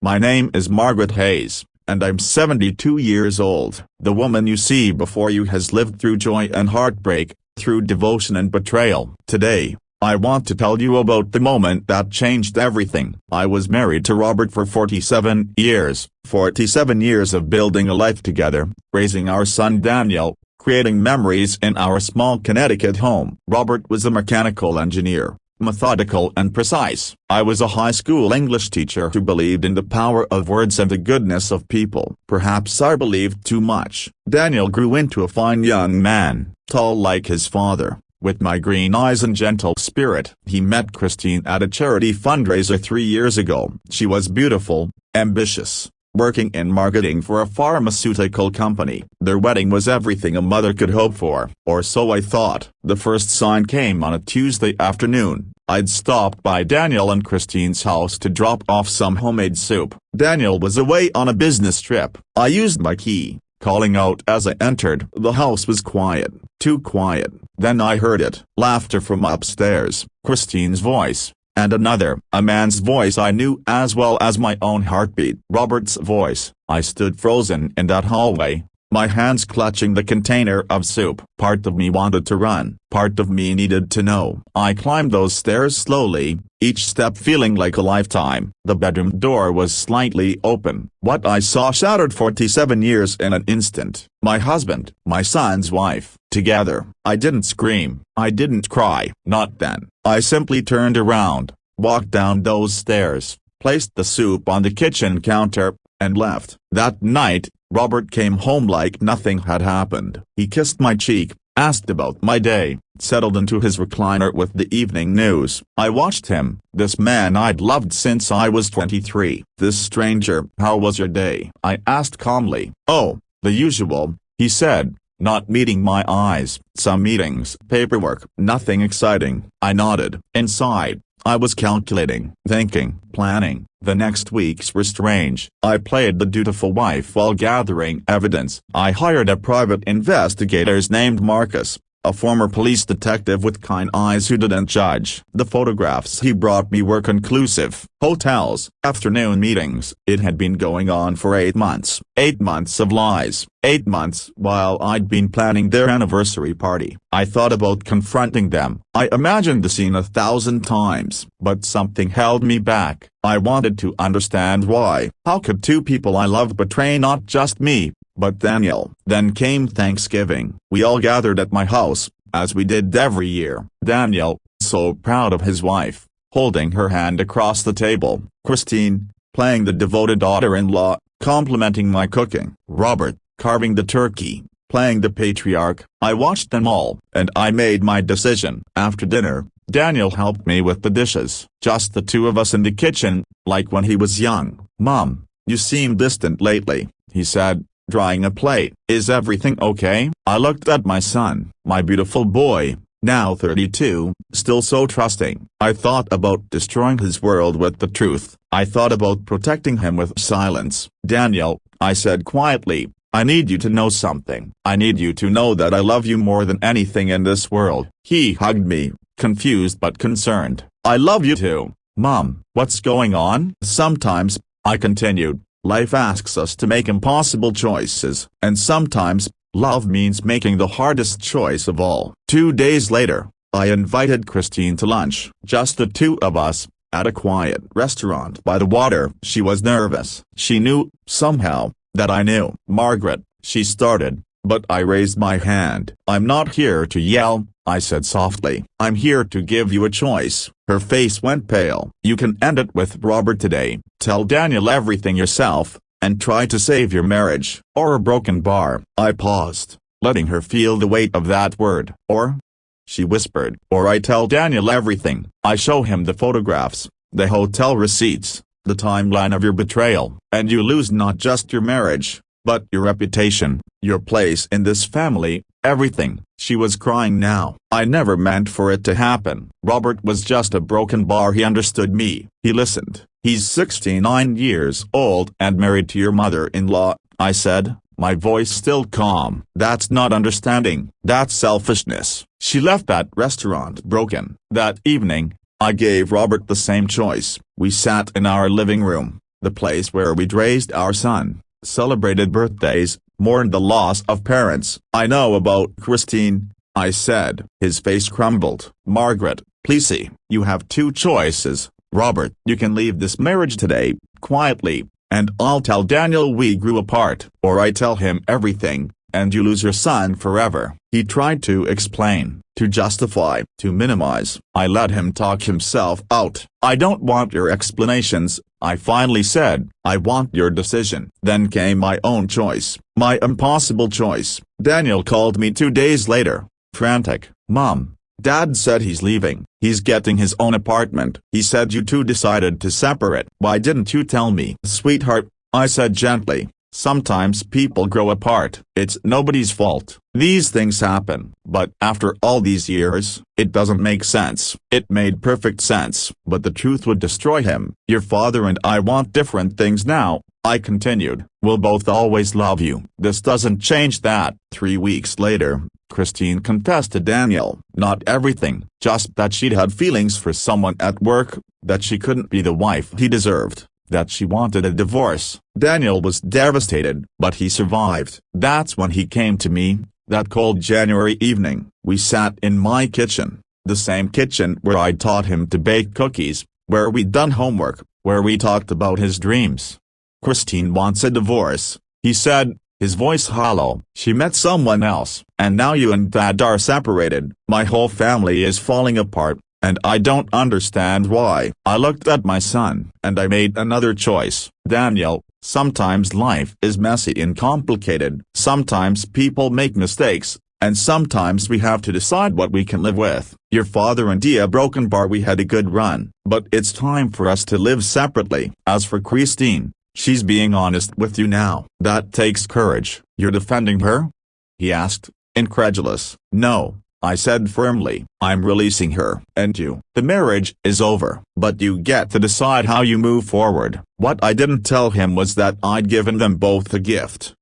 My name is Margaret Hayes, and I'm 72 years old. The woman you see before you has lived through joy and heartbreak, through devotion and betrayal. Today, I want to tell you about the moment that changed everything. I was married to Robert for 47 years. 47 years of building a life together, raising our son Daniel, creating memories in our small Connecticut home. Robert was a mechanical engineer, methodical and precise. I was a high school English teacher who believed in the power of words and the goodness of people. Perhaps I believed too much. Daniel grew into a fine young man, tall like his father, with my green eyes and gentle spirit. He met Christine at a charity fundraiser 3 years ago. She was beautiful, ambitious, working in marketing for a pharmaceutical company. Their wedding was everything a mother could hope for, or so I thought. The first sign came on a Tuesday afternoon. I'd stopped by Daniel and Christine's house to drop off some homemade soup. Daniel was away on a business trip. I used my key, calling out as I entered. The house was quiet, too quiet. Then I heard it. Laughter from upstairs, Christine's voice, and another, a man's voice I knew as well as my own heartbeat. Robert's voice. I stood frozen in that hallway, my hands clutching the container of soup. Part of me wanted to run, part of me needed to know. I climbed those stairs slowly, each step feeling like a lifetime. The bedroom door was slightly open. What I saw shattered 47 years in an instant. My husband, my son's wife, together. I didn't scream, I didn't cry, not then. I simply turned around, walked down those stairs, placed the soup on the kitchen counter, and left. That night, Robert came home like nothing had happened. He kissed my cheek, asked about my day, settled into his recliner with the evening news. I watched him, this man I'd loved since I was 23. This stranger. How was your day? I asked calmly. Oh, the usual, he said, not meeting my eyes. Some meetings, paperwork, nothing exciting. I nodded. Inside, I was calculating, thinking, planning. The next weeks were strange. I played the dutiful wife while gathering evidence. I hired a private investigator named Marcus, a former police detective with kind eyes who didn't judge. The photographs he brought me were conclusive. Hotels, afternoon meetings. It had been going on for 8 months. 8 months of lies. 8 months while I'd been planning their anniversary party. I thought about confronting them. I imagined the scene 1,000 times. But something held me back. I wanted to understand why. How could two people I loved betray not just me, but Daniel? Then came Thanksgiving. We all gathered at my house, as we did every year. Daniel, so proud of his wife, holding her hand across the table. Christine, playing the devoted daughter-in-law, complimenting my cooking. Robert, carving the turkey, playing the patriarch. I watched them all, and I made my decision. After dinner, Daniel helped me with the dishes. Just the two of us in the kitchen, like when he was young. Mom, you seem distant lately, he said, drying a plate. Is everything okay? I looked at my son, my beautiful boy, now 32, still so trusting. I thought about destroying his world with the truth. I thought about protecting him with silence. Daniel, I said quietly, I need you to know something. I need you to know that I love you more than anything in this world. He hugged me, confused but concerned. I love you too, Mom. What's going on? Sometimes, I continued, life asks us to make impossible choices, and sometimes, love means making the hardest choice of all. 2 days later, I invited Christine to lunch. Just the two of us, at a quiet restaurant by the water. She was nervous. She knew, somehow, that I knew. Margaret, she started, but I raised my hand. I'm not here to yell, I said softly. I'm here to give you a choice. Her face went pale. You can end it with Robert today, tell Daniel everything yourself, and try to save your marriage. Or a broken bar. I paused, letting her feel the weight of that word. Or? She whispered. Or I tell Daniel everything. I show him the photographs, the hotel receipts, the timeline of your betrayal, and you lose not just your marriage, but your reputation, your place in this family, everything. She was crying now. I never meant for it to happen. Robert was just a broken bar. He understood me. He listened. He's 69 years old and married to your mother-in-law, I said, my voice still calm. That's not understanding. That's selfishness. She left that restaurant broken. That evening, I gave Robert the same choice. We sat in our living room, the place where we'd raised our son, celebrated birthdays, mourned the loss of parents. I know about Christine, I said. His face crumbled. Margaret, please see, you have two choices, Robert. You can leave this marriage today, quietly, and I'll tell Daniel we grew apart. Or I tell him everything, and you lose your son forever. He tried to explain, to justify, to minimize. I let him talk himself out. I don't want your explanations, I finally said. I want your decision. Then came my own choice, my impossible choice. Daniel called me 2 days later, frantic. Mom, Dad said he's leaving. He's getting his own apartment. He said you two decided to separate. Why didn't you tell me? Sweetheart, I said gently. Sometimes people grow apart. It's nobody's fault. These things happen. But after all these years, it doesn't make sense. It made perfect sense. But the truth would destroy him. Your father and I want different things now, I continued. We'll both always love you. This doesn't change that. 3 weeks later, Christine confessed to Daniel. Not everything, just that she'd had feelings for someone at work, that she couldn't be the wife he deserved, that she wanted a divorce. Daniel was devastated, but he survived. That's when he came to me, that cold January evening. We sat in my kitchen, the same kitchen where I'd taught him to bake cookies, where we'd done homework, where we talked about his dreams. Christine wants a divorce, he said, his voice hollow. She met someone else, and now you and Dad are separated. My whole family is falling apart, and I don't understand why. I looked at my son, and I made another choice. Daniel, sometimes life is messy and complicated. Sometimes people make mistakes, and sometimes we have to decide what we can live with. Your father and Dia broken bar. We had a good run, but it's time for us to live separately. As for Christine, she's being honest with you now. That takes courage. You're defending her? He asked, incredulous. No, I said firmly. I'm releasing her. And you. The marriage is over, but you get to decide how you move forward. What I didn't tell him was that I'd given them both the gift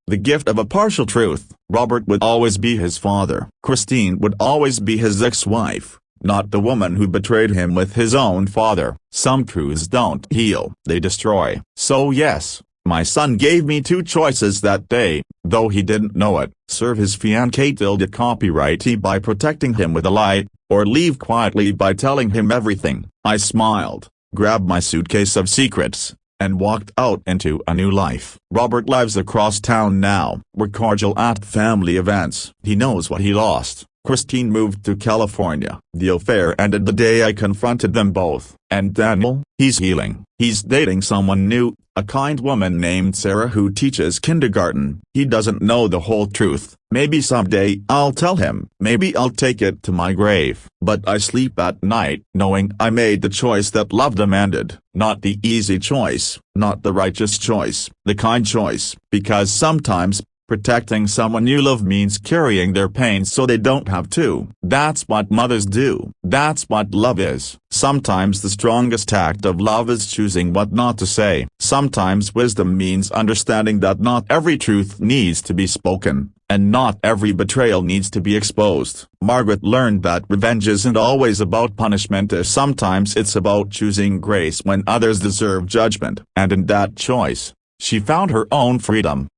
of a partial truth. Robert would always be his father. Christine would always be his ex-wife, not the woman who betrayed him with his own father. Some truths don't heal, they destroy. So yes, my son gave me two choices that day, though he didn't know it. Serve his fiancée till the copyrighty by protecting him with a lie, or leave quietly by telling him everything. I smiled, grabbed my suitcase of secrets, and walked out into a new life. Robert lives across town now. We're cordial at family events. He knows what he lost. Christine moved to California. The affair ended the day I confronted them both. And Daniel, he's healing. He's dating someone new, a kind woman named Sarah who teaches kindergarten. He doesn't know the whole truth. Maybe someday I'll tell him. Maybe I'll take it to my grave. But I sleep at night knowing I made the choice that love demanded. Not the easy choice, not the righteous choice, the kind choice. Because sometimes, protecting someone you love means carrying their pain so they don't have to. That's what mothers do. That's what love is. Sometimes the strongest act of love is choosing what not to say. Sometimes wisdom means understanding that not every truth needs to be spoken, and not every betrayal needs to be exposed. Margaret learned that revenge isn't always about punishment. Sometimes it's about choosing grace when others deserve judgment. And in that choice, she found her own freedom.